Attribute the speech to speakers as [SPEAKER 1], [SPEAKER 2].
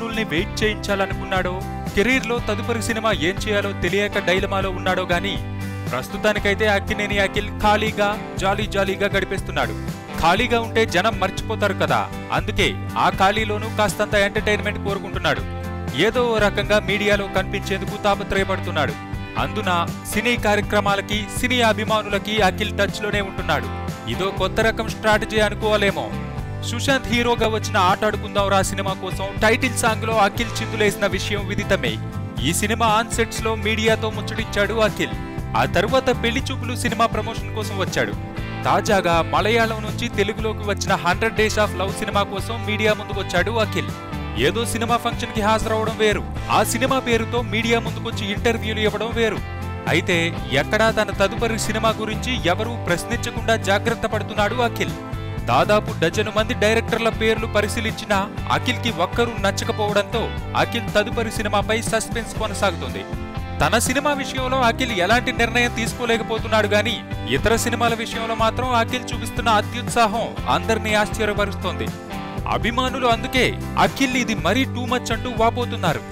[SPEAKER 1] ప్రేక్షకుల్ని wait చేయించాలనుకున్నాడో, career లో తదుపరి సినిమా ఏం చేయాలో తెలియక డైలమాలో ఉన్నాడో గాని ప్రస్తుతానికైతే అక్కినేని అఖిల్ ఖాళీగా జాలీగా గడిపేస్తున్నాడు. ఖాళీగా ఉంటే జనం మర్చిపోతారు కదా, అందుకే ఆ ఖాళీలోనూ కాస్తంత ఎంటర్టైన్మెంట్ కోరుకుంటున్నాడు. ఏదో రకంగా మీడియాలో కనిపించేందుకు తాపత్రయపడుతున్నాడు. అందున సినీ కార్యక్రమాలకి, సినీ అభిమానులకి అఖిల్ టచ్ లోనే ఉంటున్నాడు. ఇదో కొత్త రకం స్ట్రాటజీ అనుకోవాలేమో. సుశాంత్ హీరోగా వచ్చిన ఆట ఆడుకుందాం రా సినిమా కోసం టైటిల్ సాంగ్ లో అఖిల్ చిందులేసిన విషయం విదితమే. ఈ సినిమా ఆన్ సెట్స్ లో మీడియాతో ముచ్చటించాడు అఖిల్. ఆ తరువాత పెళ్లి చూపులు సినిమా ప్రమోషన్ కోసం వచ్చాడు. తాజాగా మలయాళం నుంచి తెలుగులోకి వచ్చిన 100 Days of Love సినిమా కోసం మీడియా ముందుకు వచ్చాడు అఖిల్. ఏదో సినిమా ఫంక్షన్ కి హాజరవడం వేరు, ఆ సినిమా పేరుతో మీడియా ముందుకొచ్చి ఇంటర్వ్యూలు ఇవ్వడం వేరు. అయితే ఎక్కడా తన తదుపరి సినిమా గురించి ఎవరూ ప్రశ్నించకుండా జాగ్రత్త పడుతున్నాడు అఖిల్. దాదాపు డజను మంది డైరెక్టర్ల పేర్లు పరిశీలించినా అఖిల్ కి ఒక్కరూ నచ్చకపోవడంతో అఖిల్ తదుపరి సినిమాపై సస్పెన్స్ కొనసాగుతుంది. తన సినిమా విషయంలో అఖిల్ ఎలాంటి నిర్ణయం తీసుకోలేకపోతున్నాడు గాని ఇతర సినిమాల విషయంలో మాత్రం అఖిల్ చూపిస్తున్న అత్యుత్సాహం అందరినీ ఆశ్చర్యపరుస్తోంది. అభిమానులు అందుకే అఖిల్ ఇది మరీ టూ మచ్ అంటూ వాపోతున్నారు.